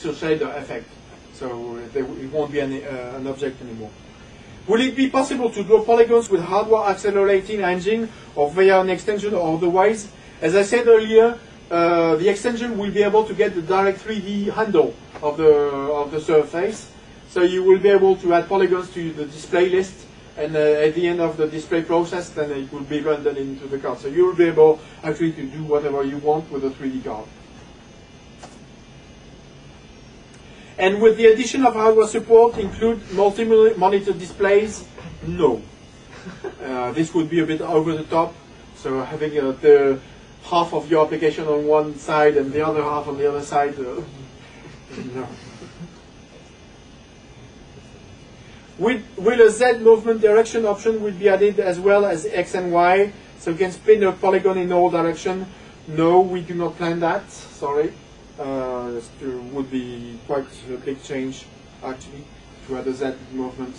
a shader effect, so it won't be an object anymore. Will it be possible to draw polygons with hardware accelerating engine or via an extension or otherwise? As I said earlier, the extension will be able to get the direct 3D handle of the surface, so you will be able to add polygons to the display list, and at the end of the display process, then it will be rendered into the card. So you will be able actually to do whatever you want with a 3D card. And with the addition of hardware support, include multi-monitor displays? No. This would be a bit over the top. So having the half of your application on one side and the other half on the other side, no. Will a Z movement direction option will be added as well as X and Y, so you can spin a polygon in all directions? No, we do not plan that. Sorry. It would be quite a big change, actually, to add a Z movement.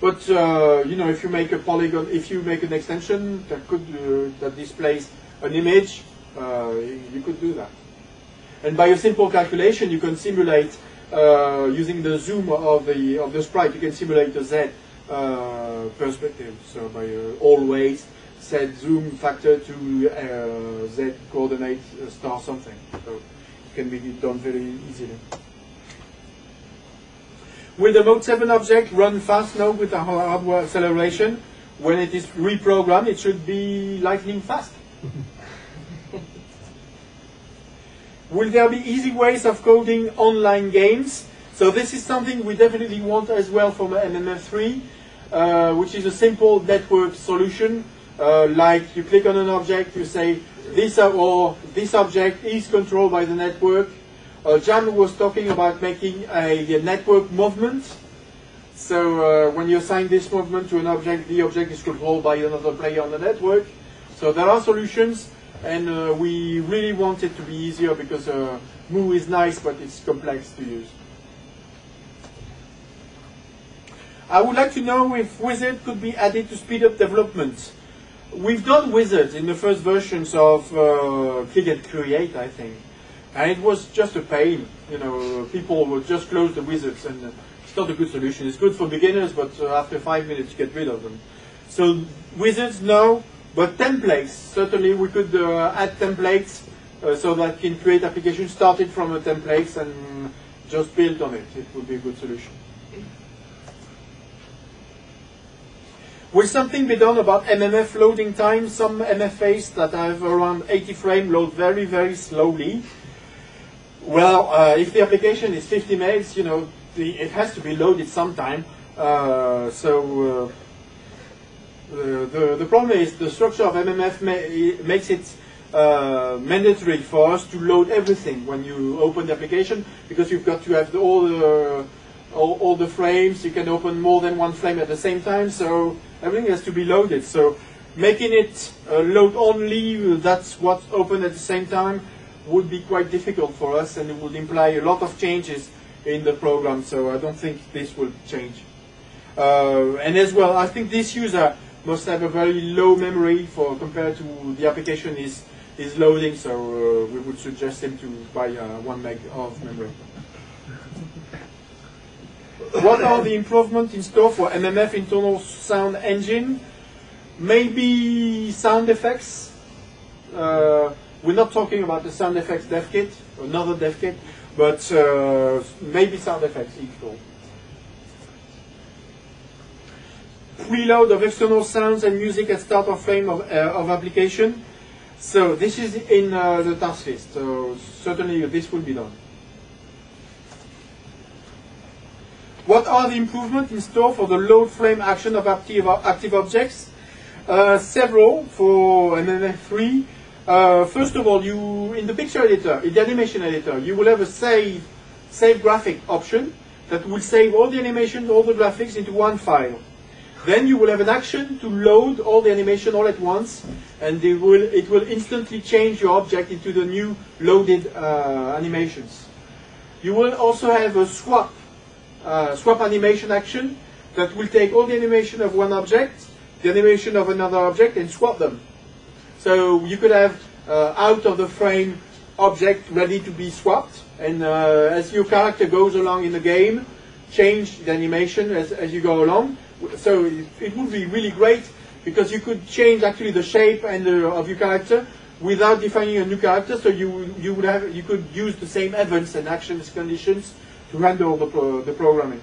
But you know, if you make a polygon, if you make an extension that displays an image, you could do that. And by a simple calculation, you can simulate using the zoom of the sprite. You can simulate the Z perspective. So by always set zoom factor to Z coordinate star something. So it can be done very easily. Will the Mode 7 object run fast now with the hardware acceleration? When it is reprogrammed, it should be lightning fast. Will there be easy ways of coding online games? So this is something we definitely want as well from MMF3, which is a simple network solution. Like you click on an object, you say this object is controlled by the network. Jan was talking about making a network movement. So when you assign this movement to an object, the object is controlled by another player on the network. So there are solutions, and we really want it to be easier because Moo is nice, but it's complex to use. I would like to know if Wizard could be added to speed up development. We've done wizards in the first versions of Click and Create, I think, and it was just a pain. You know, people would just close the wizards, and it's not a good solution. It's good for beginners, but after 5 minutes, you get rid of them. So wizards, no, but templates. Certainly, we could add templates so that you can create applications started from a templates and just build on it. It would be a good solution. Will something be done about MMF loading time? Some MFAs that have around 80 frames load very, very slowly. Well, if the application is 50 megs, you know, it has to be loaded sometime. The problem is the structure of MMF makes it mandatory for us to load everything when you open the application, because you've got to have all the frames. You can open more than one frame at the same time, so everything has to be loaded. So making it load only, that's what's open at the same time, would be quite difficult for us, and it would imply a lot of changes in the program. So I don't think this will change. And as well, I think this user must have a very low memory compared to the application is loading. So we would suggest him to buy 1 meg of memory. What are the improvements in store for MMF internal sound engine? Maybe sound effects. We're not talking about the sound effects dev kit, another dev kit, but maybe sound effects install. Preload of external sounds and music at start of frame of application. So this is in the task list. So certainly this will be done. What are the improvements in store for the load frame action of active objects? Several for MMF3. First of all, in the picture editor, in the animation editor, you will have a save graphic option that will save all the animation, all the graphics into one file. Then you will have an action to load all the animation all at once, and it will instantly change your object into the new loaded animations. You will also have a swap animation action that will take all the animation of one object, the animation of another object, and swap them. So you could have out of the frame object ready to be swapped, and as your character goes along in the game, change the animation as you go along. So it would be really great because you could change actually the shape and of your character without defining a new character. So you could use the same events and actions conditions to handle the programming.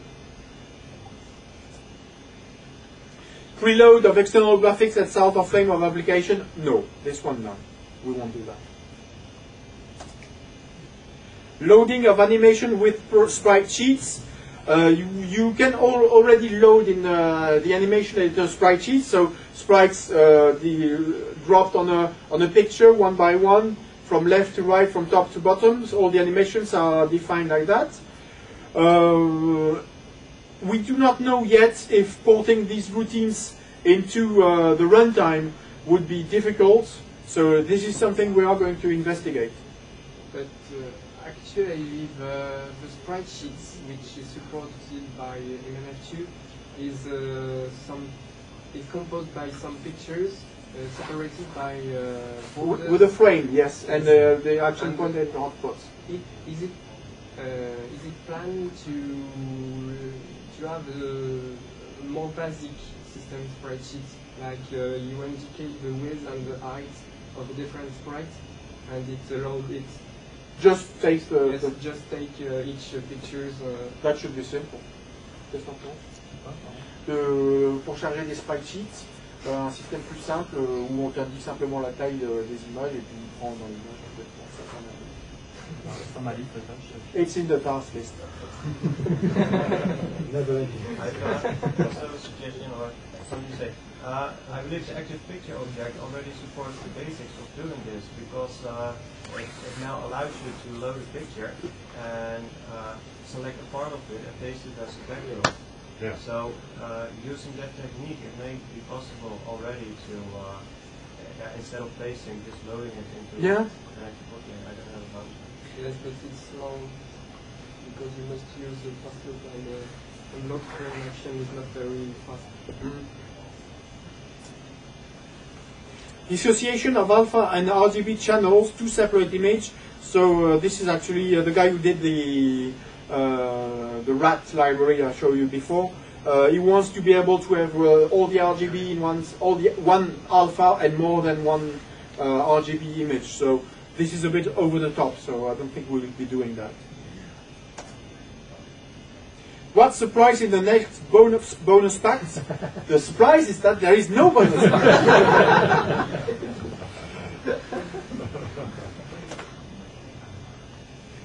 Preload of external graphics at start of frame of application? No, this one no, we won't do that. Loading of animation with sprite sheets. You can already load in the animation editor sprite sheets. So sprites dropped on a picture one by one, from left to right, from top to bottom. So all the animations are defined like that. We do not know yet if porting these routines into the runtime would be difficult. So this is something we are going to investigate. But actually, the sprite sheets, which is supported by MMF2, is composed by some pictures separated by borders. With a frame, yes, and the action point and the hotspots. Is it planned to have a more basic system spreadsheet, like you indicate the width and the height of the different sprites, and it allows it. Just take just take each pictures. That should be simple. Pour charger des sprite sheets, un système plus simple où on t'indique simplement la taille des images et puis il prend dans l'image complètement. It's in the task list. Never ending. I've also a suggestion or something to say. I believe the active picture object already supports the basics of doing this because it now allows you to load a picture and select a part of it and paste it as a background. Yeah. So using that technique, it may be possible already to instead of pasting, just loading it into an active object. I don't know about it. Yes, but it's slow because you must use the password and lock frame action is not very fast. Dissociation of alpha and RGB channels, two separate images. So this is actually the guy who did the RAT library I showed you before. He wants to be able to have all the RGB in one alpha and more than one RGB image. So this is a bit over the top, so I don't think we'll be doing that. What's the surprise in the next bonus pack? The surprise is that there is no bonus pack.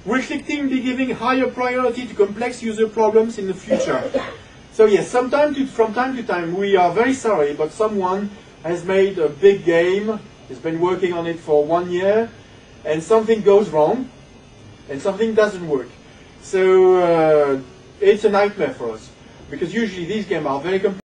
Will Clickteam be giving higher priority to complex user problems in the future? So yes, from time to time, we are very sorry, but someone has made a big game, has been working on it for 1 year, and something goes wrong, and something doesn't work. So it's a nightmare for us, because usually these games are very complex.